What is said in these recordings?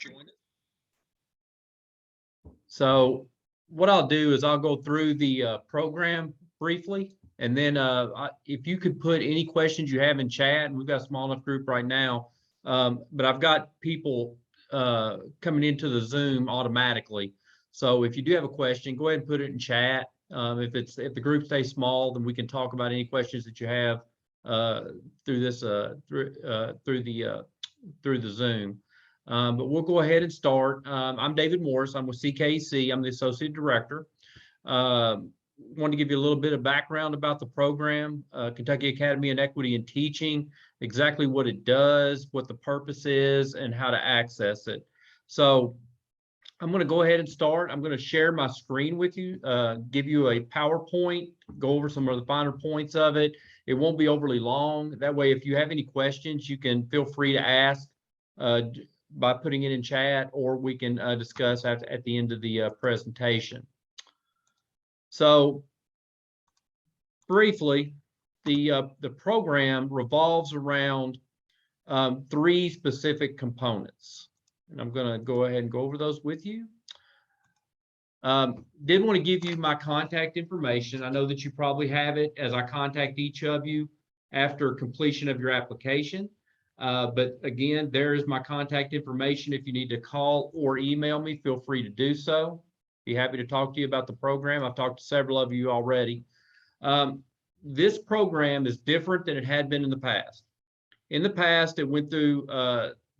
join us. So what I'll do is I'll go through the program briefly, and then if you could put any questions you have in chat, and we've got a small enough group right now, but I've got people coming into the Zoom automatically. So if you do have a question, go ahead and put it in chat. If the group stays small, then we can talk about any questions that you have through the Zoom. But we'll go ahead and start. I'm David Morris. I'm with CKAET. I'm the Associate Director. Want to give you a little bit of background about the program, Kentucky Academy in Equity and Teaching, exactly what it does, what the purpose is, and how to access it. So I'm going to go ahead and start. I'm going to share my screen with you, give you a PowerPoint, go over some of the finer points of it. It won't be overly long. That way, if you have any questions, you can feel free to ask by putting it in chat, or we can discuss at the end of the presentation. So briefly, the program revolves around three specific components. And I'm going to go ahead and go over those with you. Did want to give you my contact information. I know that you probably have it as I contact each of you after completion of your application. But again, there is my contact information. If you need to call or email me, feel free to do so. Be happy to talk to you about the program. I've talked to several of you already. This program is different than it had been in the past. In the past, it went through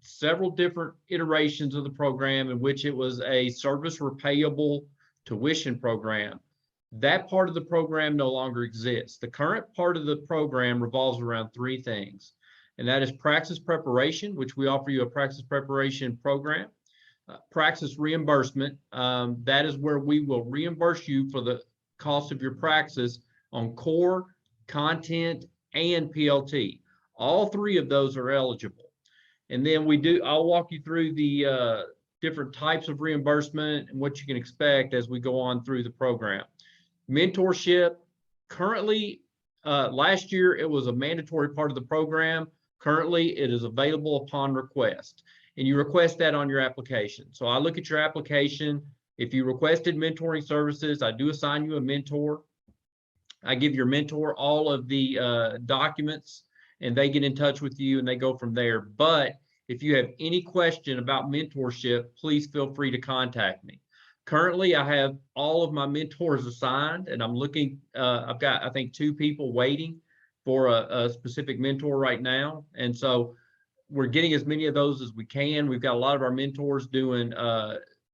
several different iterations of the program in which it was a service repayable tuition program. That part of the program no longer exists. The current part of the program revolves around three things, and that is praxis preparation, which we offer you a praxis preparation program. Praxis reimbursement, that is where we will reimburse you for the cost of your praxis on core, content, and PLT. All three of those are eligible. And then I'll walk you through the different types of reimbursement and what you can expect as we go on through the program. Mentorship, currently, last year it was a mandatory part of the program. Currently, it is available upon request, and you request that on your application. So I look at your application. If you requested mentoring services, I do assign you a mentor. I give your mentor all of the documents, and they get in touch with you and they go from there. But if you have any question about mentorship, please feel free to contact me. Currently, I have all of my mentors assigned, and I'm looking, I've got, I think, 2 people waiting for a specific mentor right now. And so we're getting as many of those as we can. We've got a lot of our mentors doing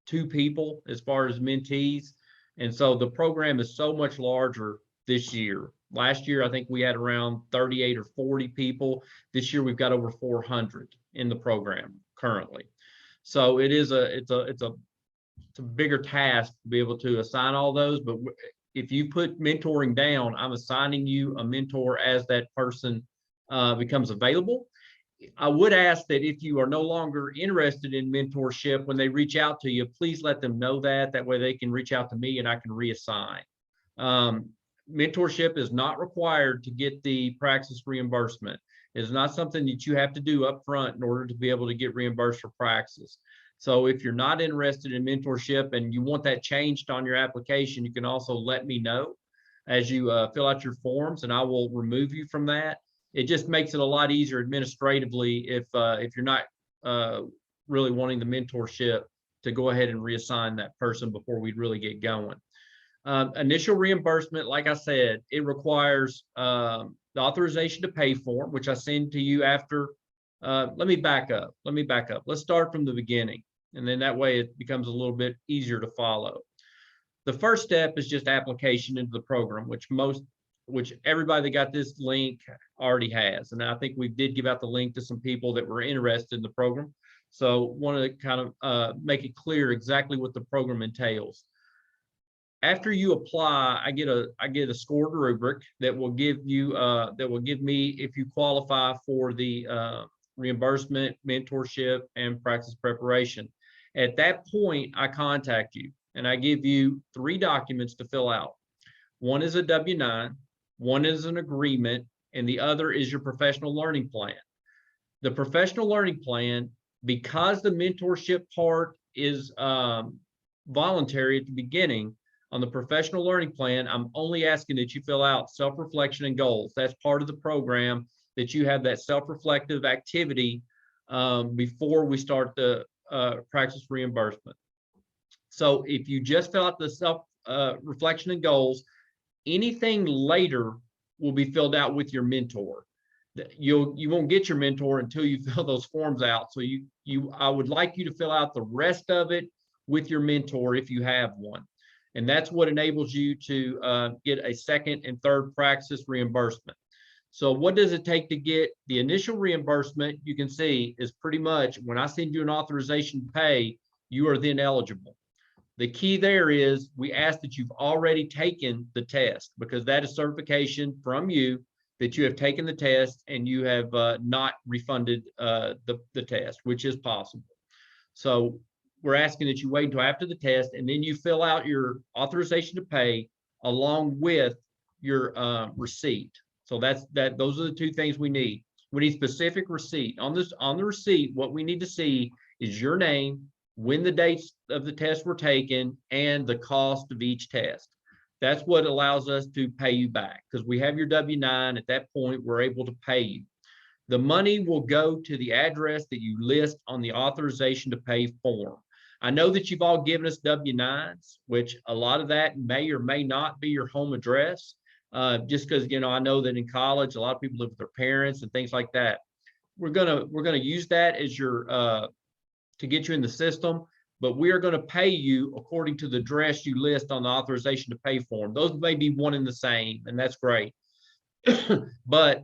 2 people as far as mentees. And so the program is so much larger this year. Last year, I think we had around 38 or 40 people. This year, we've got over 400 in the program currently. So it's a bigger task to be able to assign all those. But if you put mentoring down, I'm assigning you a mentor as that person becomes available. I would ask that if you are no longer interested in mentorship, when they reach out to you, please let them know that. That way they can reach out to me and I can reassign. Mentorship is not required to get the praxis reimbursement. It is not something that you have to do up front in order to be able to get reimbursed for praxis. So if you're not interested in mentorship and you want that changed on your application, you can also let me know as you fill out your forms, and I will remove you from that. It just makes it a lot easier administratively if you're not really wanting the mentorship, to go ahead and reassign that person before we really get going. Initial reimbursement, like I said, it requires the authorization to pay form, which I send to you after. Let me back up. Let's start from the beginning, and then that way it becomes a little bit easier to follow. The first step is just application into the program, which everybody that got this link already has. And I think we did give out the link to some people that were interested in the program. So want to kind of make it clear exactly what the program entails. After you apply, I get a scored rubric that will give you me if you qualify for the reimbursement, mentorship, and praxis preparation. At that point, I contact you and I give you 3 documents to fill out. One is a W-9, one is an agreement, and the other is your professional learning plan. The professional learning plan Because the mentorship part is voluntary at the beginning, on the professional learning plan, I'm only asking that you fill out self-reflection and goals. That's part of the program, that you have that self-reflective activity before we start the practice reimbursement. So if you just fill out the self-reflection and goals, anything later will be filled out with your mentor. You won't get your mentor until you fill those forms out. So I would like you to fill out the rest of it with your mentor if you have one. And that's what enables you to get a second and third praxis reimbursement. So what does it take to get the initial reimbursement? You can see is pretty much when I send you an authorization to pay, you are then eligible. The key there is we ask that you've already taken the test, because that is certification from you that you have taken the test and you have not refunded the test, which is possible. So we're asking that you wait until after the test, and then you fill out your authorization to pay along with your receipt. So those are the two things we need. We need specific receipt. On the receipt, what we need to see is your name, when the dates of the test were taken, and the cost of each test. That's what allows us to pay you back, because we have your W-9. At that point, we're able to pay you. The money will go to the address that you list on the authorization to pay form. I know that you've all given us W-9s, which a lot of that may or may not be your home address, just because, I know that in college, a lot of people live with their parents and things like that. We're gonna use that as your to get you in the system, but we are going to pay you according to the address you list on the authorization to pay form. Those may be one and the same, and that's great. But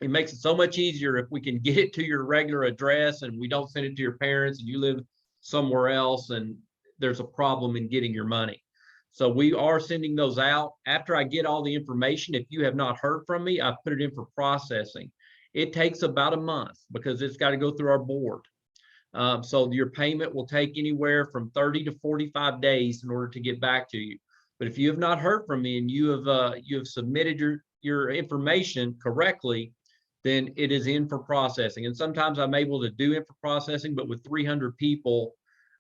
it makes it so much easier if we can get it to your regular address and we don't send it to your parents and you live somewhere else and there's a problem in getting your money. So we are sending those out. After I get all the information, if you have not heard from me, I put it in for processing. It takes about a month because it's got to go through our board. So your payment will take anywhere from 30 to 45 days in order to get back to you. But if you have not heard from me and you have submitted your information correctly, then it is in for processing. And sometimes I'm able to do it for processing, but with 300 people,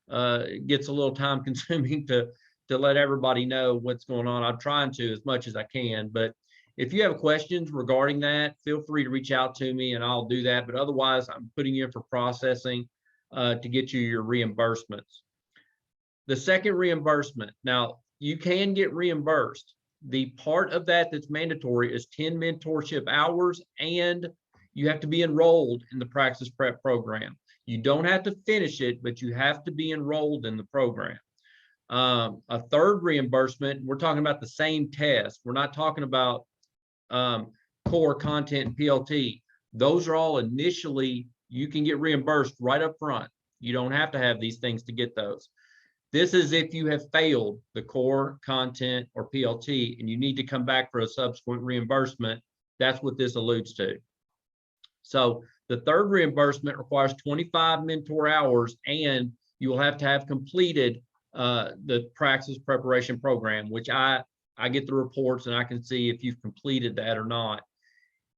it gets a little time consuming to let everybody know what's going on. I'm trying to as much as I can, but if you have questions regarding that, feel free to reach out to me and I'll do that. But otherwise, I'm putting you in for processing to get you your reimbursements. The second reimbursement, now you can get reimbursed. The part of that that's mandatory is 10 mentorship hours, and you have to be enrolled in the Praxis Prep program. You don't have to finish it, but you have to be enrolled in the program. A third reimbursement, we're talking about the same test. We're not talking about core, content, and PLT. Those are all initially, you can get reimbursed right up front. You don't have to have these things to get those. This is if you have failed the core, content, or PLT, and you need to come back for a subsequent reimbursement. That's what this alludes to. So the third reimbursement requires 25 mentor hours, and you will have to have completed the Praxis preparation program, which I get the reports and I can see if you've completed that or not.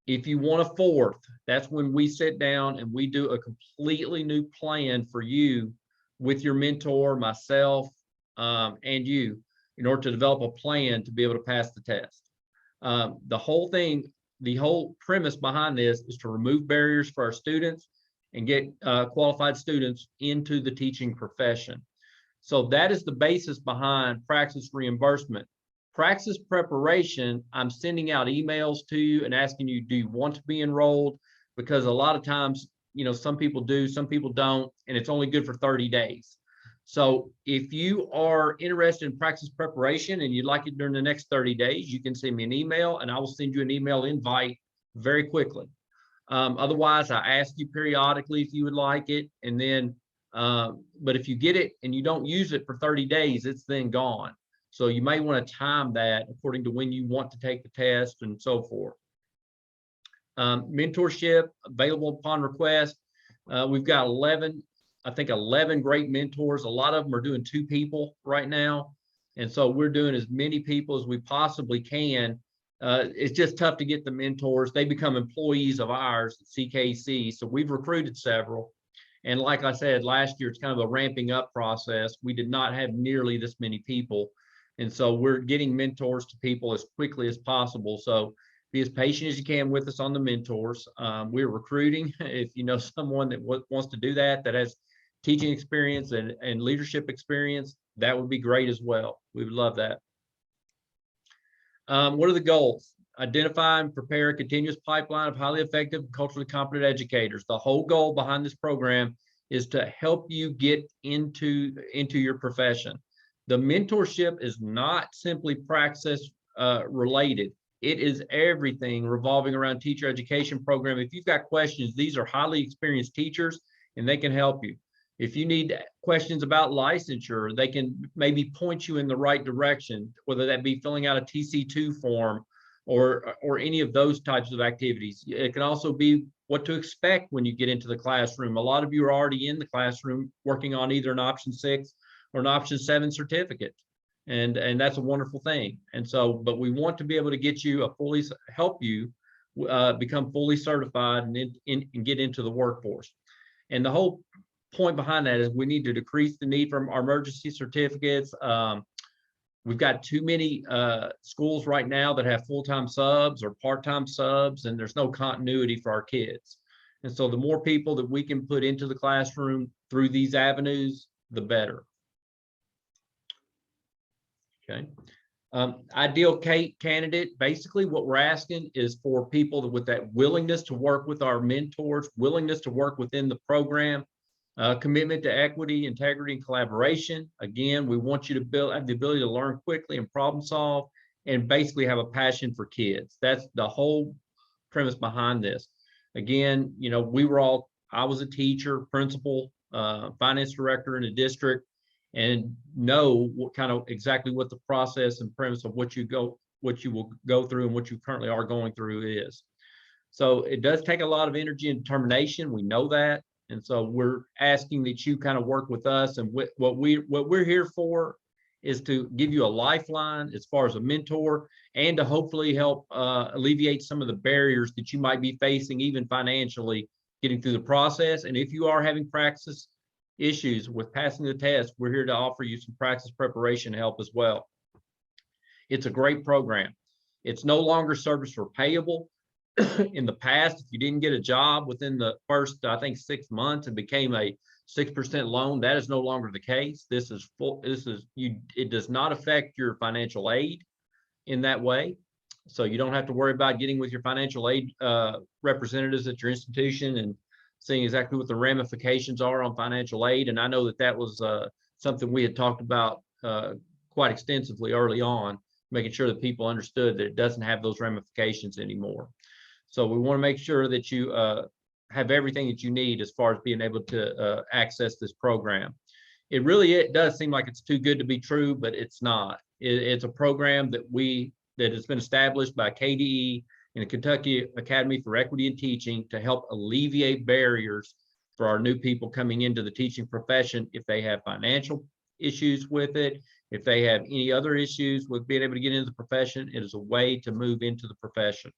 If you want a fourth, that's when we sit down and we do a completely new plan for you with your mentor, myself, and you, in order to develop a plan to be able to pass the test. The whole premise behind this is to remove barriers for our students and get qualified students into the teaching profession. So that is the basis behind Praxis reimbursement. Praxis preparation, I'm sending out emails to you and asking you, do you want to be enrolled? Because a lot of times, some people do, some people don't, and it's only good for 30 days. So if you are interested in Praxis preparation and you'd like it during the next 30 days, you can send me an email and I will send you an email invite very quickly. Otherwise, I ask you periodically if you would like it. And then, but if you get it and you don't use it for 30 days, it's then gone. So you may want to time that according to when you want to take the test and so forth. Mentorship available upon request. We've got 11 great mentors. A lot of them are doing 2 people right now. And so we're doing as many people as we possibly can. It's just tough to get the mentors. They become employees of ours at CKC. So we've recruited several And like I said, last year, it's kind of a ramping up process. We did not have nearly this many people. And so we're getting mentors to people as quickly as possible. So be as patient as you can with us on the mentors. We're recruiting. If you know someone that wants to do that, that has teaching experience and leadership experience, that would be great as well. We would love that. What are the goals? Identify and prepare a continuous pipeline of highly effective and culturally competent educators. The whole goal behind this program is to help you get into your profession. The mentorship is not simply praxis related. It is everything revolving around teacher education program. If you've got questions, these are highly experienced teachers and they can help you. If you need questions about licensure, they can maybe point you in the right direction, whether that be filling out a TC2 form or any of those types of activities. It can also be what to expect when you get into the classroom. A lot of you are already in the classroom working on either an option 6 or an option 7 certificate. And that's a wonderful thing. And so, but we want to be able to get you help you become fully certified and get into the workforce. And the whole point behind that is we need to decrease the need for our emergency certificates. We've got too many schools right now that have full-time subs or part-time subs, and there's no continuity for our kids. And so the more people that we can put into the classroom through these avenues, the better. Okay. Ideal KAET candidate, basically what we're asking is for people with that willingness to work with our mentors, willingness to work within the program, commitment to equity, integrity, and collaboration. Again, we want you to have the ability to learn quickly and problem solve, and basically have a passion for kids. That's the whole premise behind this. Again, you know, I was a teacher, principal, finance director in a district, and know exactly what the process and premise of what you will go through and what you currently are going through is. So it does take a lot of energy and determination. We know that. And so we're asking that you kind of work with us, and what we're here for is to give you a lifeline as far as a mentor, and to hopefully help alleviate some of the barriers that you might be facing, even financially, getting through the process. And if you are having praxis issues with passing the test, we're here to offer you some praxis preparation help as well. It's a great program. It's no longer service repayable. In the past, if you didn't get a job within the first, I think, 6 months and became a 6% loan, that is no longer the case. This is full. It does not affect your financial aid in that way. So you don't have to worry about getting with your financial aid representatives at your institution and seeing exactly what the ramifications are on financial aid. And I know that was something we had talked about quite extensively early on, making sure that people understood that it doesn't have those ramifications anymore. So we want to make sure that you have everything that you need as far as being able to access this program. It does seem like it's too good to be true, but it's not. It's a program that has been established by KDE and the Kentucky Academy for Equity in Teaching to help alleviate barriers for our new people coming into the teaching profession. If they have financial issues with it, if they have any other issues with being able to get into the profession, it is a way to move into the profession.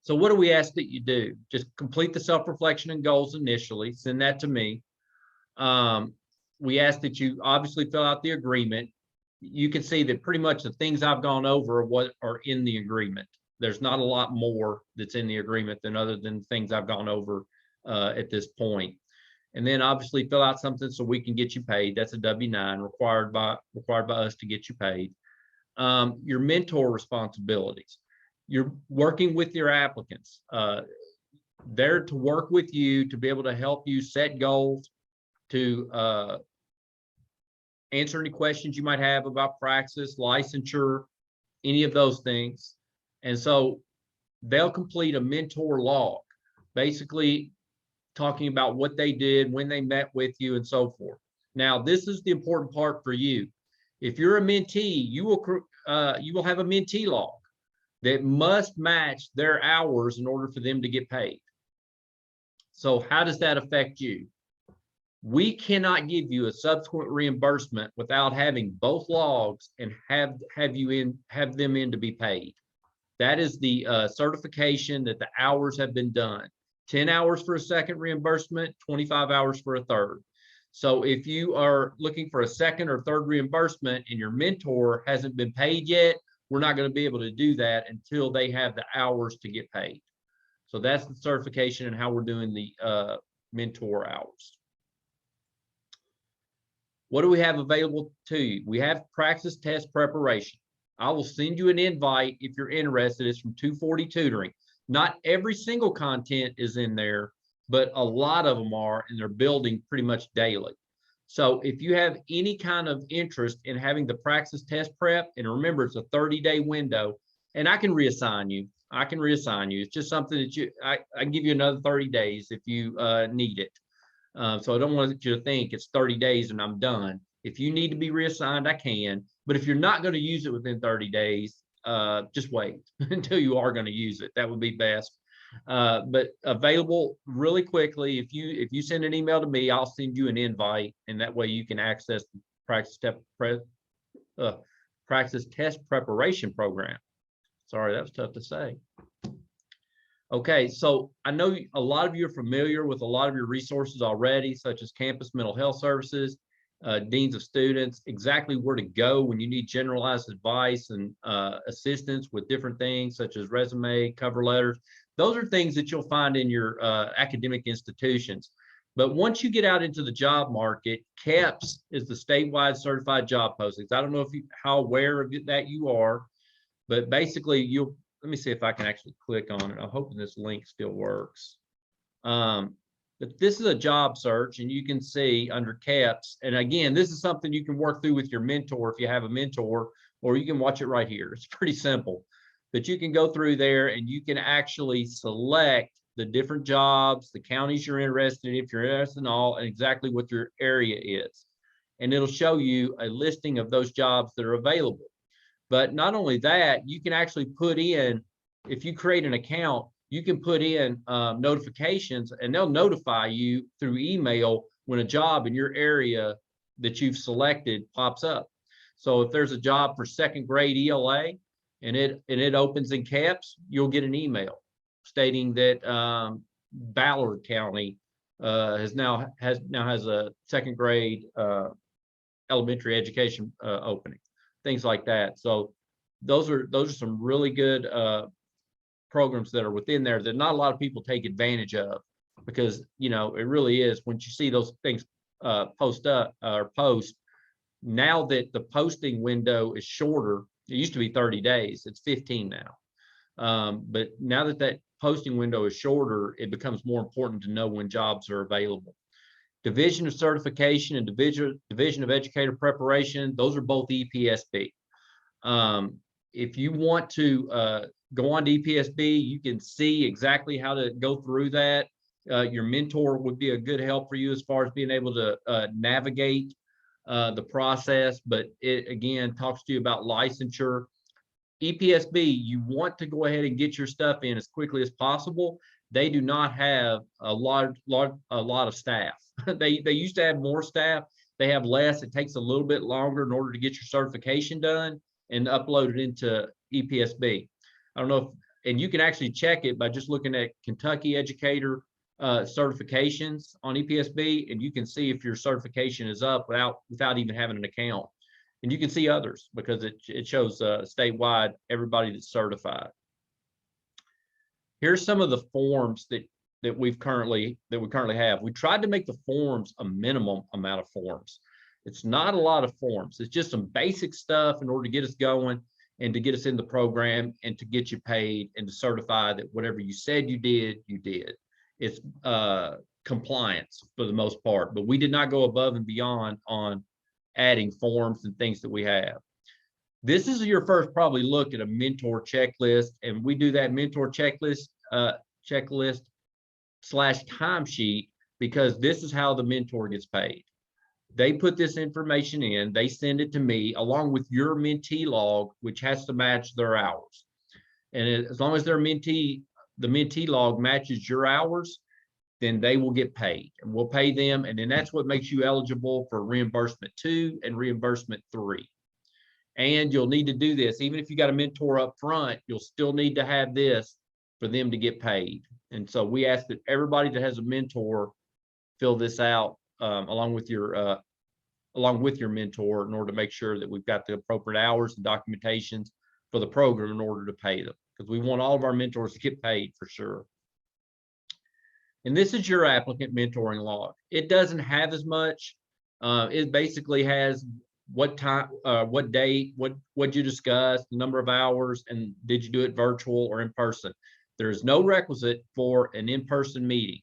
So what do we ask that you do? Just complete the self-reflection and goals initially, send that to me. We ask that you obviously fill out the agreement. You can see that pretty much the things I've gone over are what are in the agreement. There's not a lot more that's in the agreement other than things I've gone over at this point. And then obviously fill out something so we can get you paid. That's a W-9 required by us to get you paid. Your mentor responsibilities. You're working with your applicants. They're to work with you to be able to help you set goals, to answer any questions you might have about praxis, licensure, any of those things. And so they'll complete a mentor log, basically talking about what they did, when they met with you, and so forth. Now, this is the important part for you. If you're a mentee, you will have a mentee log that must match their hours in order for them to get paid. So how does that affect you? We cannot give you a subsequent reimbursement without having both logs and have them in to be paid. That is the certification that the hours have been done. 10 hours for a second reimbursement, 25 hours for a third. So if you are looking for a second or third reimbursement and your mentor hasn't been paid yet, we're not going to be able to do that until they have the hours to get paid. So that's the certification and how we're doing the mentor hours. What do we have available to you? We have practice test preparation. I will send you an invite if you're interested. It's from 240 Tutoring. Not every single content is in there, but a lot of them are, and they're building pretty much daily. So if you have any kind of interest in having the practice test prep, and remember, it's a 30-day window, and I can reassign you. I can reassign you. It's just something that I can give you another 30 days if you need it. So I don't want you to think it's 30 days and I'm done. If you need to be reassigned, I can. But if you're not going to use it within 30 days, just wait until you are going to use it. That would be best. But available really quickly. If you send an email to me, I'll send you an invite, and that way you can access the practice test preparation program. Sorry, that was tough to say. Okay, so I know a lot of you are familiar with a lot of your resources already, such as campus mental health services, deans of students, exactly where to go when you need generalized advice and assistance with different things such as resume, cover letters. Those are things that you'll find in your academic institutions. But once you get out into the job market, KAET is the statewide certified job postings. I don't know how aware of that you are, but basically let me see if I can actually click on it. I'm hoping this link still works. But this is a job search, and you can see under KAET, and again, this is something you can work through with your mentor if you have a mentor, or you can watch it right here. It's pretty simple, but you can go through there and you can actually select the different jobs, the counties you're interested in, if you're interested in all, and exactly what your area is. And it'll show you a listing of those jobs that are available. But not only that, you can actually put in, if you create an account, you can put in notifications, and they'll notify you through email when a job in your area that you've selected pops up. So if there's a job for second grade ELA and it opens in KAET, you'll get an email stating that Ballard County now has a second grade elementary education opening, things like that. So those are some really good programs that are within there that not a lot of people take advantage of, because it really is, once you see those things post now that the posting window is shorter. It used to be 30 days, it's 15 now. But now that posting window is shorter, it becomes more important to know when jobs are available. Division of Certification and Division of Educator Preparation, those are both EPSB. If you want to go on to EPSB, you can see exactly how to go through that. Your mentor would be a good help for you as far as being able to navigate the process, but it again talks to you about licensure. EPSB, you want to go ahead and get your stuff in as quickly as possible. They do not have a lot of staff. They used to have more staff. They have less. It takes a little bit longer in order to get your certification done and upload it into EPSB. I don't know if, and you can actually check it by just looking at Kentucky Educator certifications on EPSB, and you can see if your certification is up without even having an account. And you can see others because it shows statewide everybody that's certified. Here's some of the forms that we currently have. We tried to make the forms a minimum amount of forms. It's not a lot of forms. It's just some basic stuff in order to get us going and to get us in the program and to get you paid and to certify that whatever you said you did, you did. It's compliance for the most part, but we did not go above and beyond on adding forms and things that we have. This is your first probably look at a mentor checklist, and we do that mentor checklist / timesheet because this is how the mentor gets paid. They put this information in, they send it to me along with your mentee log, which has to match their hours. And as long as the mentee log matches your hours, then they will get paid, and we'll pay them. And then that's what makes you eligible for reimbursement 2 and reimbursement 3. And you'll need to do this, even if you got a mentor up front, you'll still need to have this for them to get paid. And so we ask that everybody that has a mentor fill this out along with your mentor in order to make sure that we've got the appropriate hours and documentations for the program in order to pay them, because we want all of our mentors to get paid for sure. And this is your applicant mentoring log. It doesn't have as much. It basically has what time, what date, what you discussed, the number of hours, and did you do it virtual or in person. There is no requisite for an in-person meeting.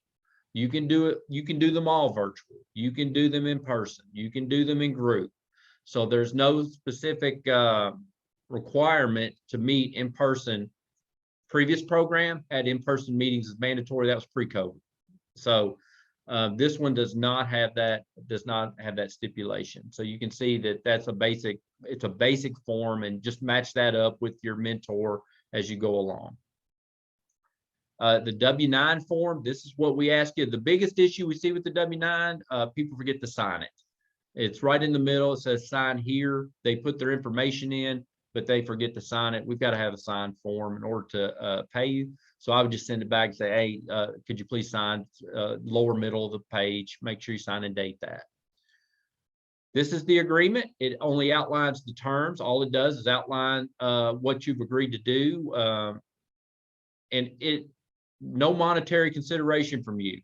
You can do it. You can do them all virtual. You can do them in person. You can do them in group. So there's no specific requirement to meet in person. Previous program had in-person meetings as mandatory. That was pre-COVID. So this one does not have that stipulation. So you can see that that's a basic, it's a basic form, and just match that up with your mentor as you go along. The W-9 form, this is what we ask you. The biggest issue we see with the W-9, people forget to sign it. It's right in the middle. It says sign here. They put their information in, but they forget to sign it. We've got to have a signed form in order to pay you. So I would just send it back and say, hey, could you please sign lower middle of the page? Make sure you sign and date that. This is the agreement. It only outlines the terms. All it does is outline what you've agreed to do. And no monetary consideration from you.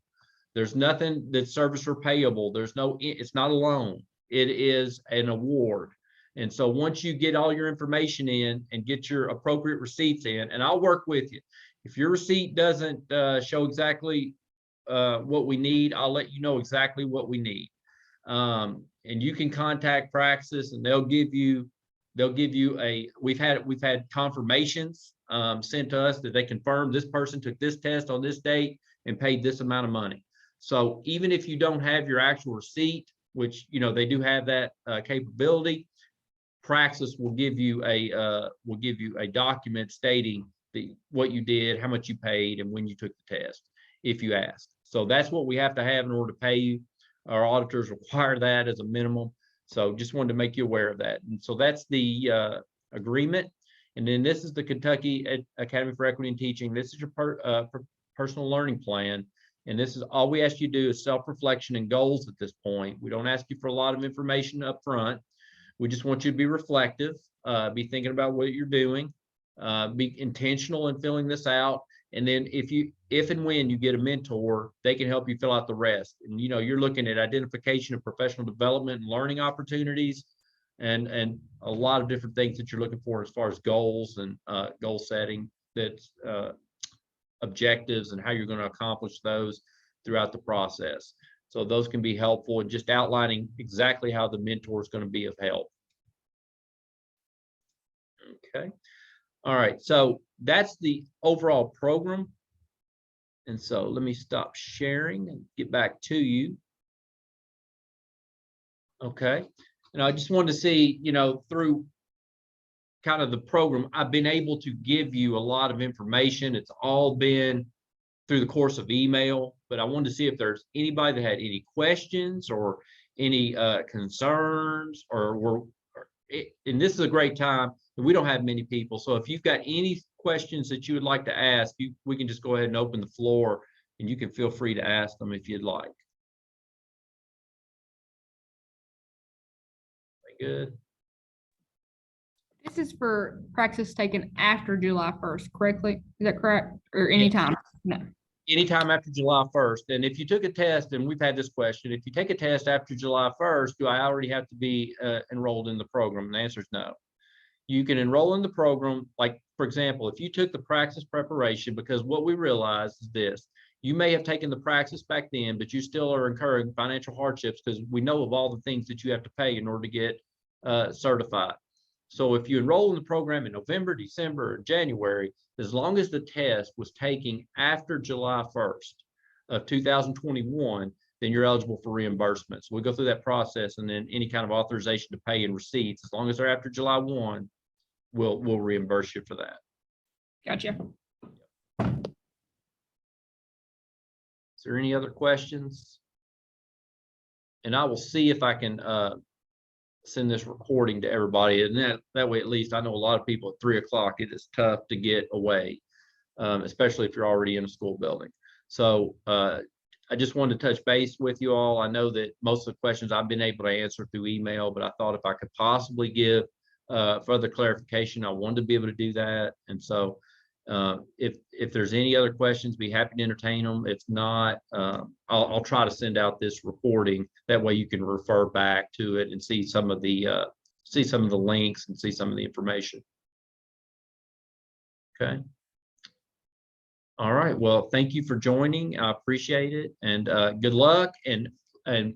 There's nothing that's service or payable. There's no, it's not a loan. It is an award. And so once you get all your information in and get your appropriate receipts in, and I'll work with you. If your receipt doesn't show exactly what we need, I'll let you know exactly what we need. And you can contact Praxis, and they'll give you a, we've had confirmations sent to us that they confirm this person took this test on this date and paid this amount of money. So even if you don't have your actual receipt, which, you know, they do have that capability, Praxis will give you a document stating what you did, how much you paid, and when you took the test, if you ask. So that's what we have to have in order to pay you. Our auditors require that as a minimum. So just wanted to make you aware of that. And so that's the agreement. And then this is the Kentucky Academy for Equity in Teaching. This is your personal learning plan. And this is all we ask you to do is self-reflection and goals at this point. We don't ask you for a lot of information up front. We just want you to be reflective, be thinking about what you're doing, be intentional in filling this out. And then if and when you get a mentor, they can help you fill out the rest. And, you know, you're looking at identification of professional development and learning opportunities, and a lot of different things that you're looking for as far as goals and goal setting, that's objectives, and how you're going to accomplish those throughout the process. So those can be helpful in just outlining exactly how the mentor is going to be of help. Okay. All right. So that's the overall program. And so let me stop sharing and get back to you. Okay. And I just wanted to see, you know, through kind of the program, I've been able to give you a lot of information. It's all been through the course of email, but I wanted to see if there's anybody that had any questions or any concerns, and this is a great time. We don't have many people, so if you've got any questions that you would like to ask, we can just go ahead and open the floor, and you can feel free to ask them if you'd like. Good. This is for Praxis taken after July 1st, correctly? Is that correct? Or anytime? No. Anytime after July 1st. And if you took a test, and we've had this question, if you take a test after July 1st, do I already have to be enrolled in the program? And the answer is no. You can enroll in the program, like, for example, if you took the Praxis preparation, because what we realized is this: you may have taken the Praxis back then, but you still are incurring financial hardships because we know of all the things that you have to pay in order to get certified. So if you enroll in the program in November, December, or January, as long as the test was taken after July 1st of 2021, then you're eligible for reimbursement. So we go through that process, and then any kind of authorization to pay and receipts, as long as they're after July 1, we'll reimburse you for that. Gotcha. Is there any other questions? And I will see if I can send this recording to everybody, and that way at least I know a lot of people at 3 o'clock, it is tough to get away. especially if you're already in a school building. So I just wanted to touch base with you all. I know that most of the questions I've been able to answer through email, but I thought if I could possibly give further clarification, I wanted to be able to do that. And so if there's any other questions, be happy to entertain them. If not, I'll try to send out this recording. That way you can refer back to it and see some of the links and see some of the information. Okay. All right. Well, thank you for joining. I appreciate it, and good luck. And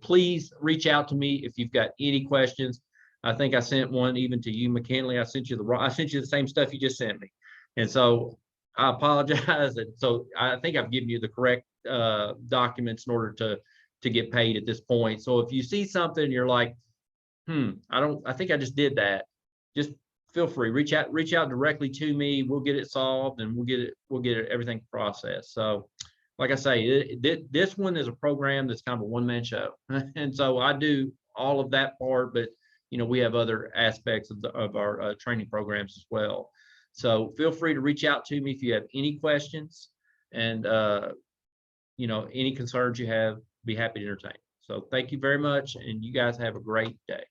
please reach out to me if you've got any questions. I think I sent one even to you, McKinley. I sent you the same stuff you just sent me, and so I apologize. And so I think I've given you the correct documents in order to get paid at this point. So if you see something, you're like, I think I just did that. Just feel free, reach out directly to me. We'll get it solved, and we'll get everything processed. So like I say, this one is a program that's kind of a one-man show. And so I do all of that part, but we have other aspects of our training programs as well. So feel free to reach out to me if you have any questions, and any concerns you have, be happy to entertain. So thank you very much, and you guys have a great day.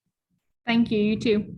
Thank you. You too.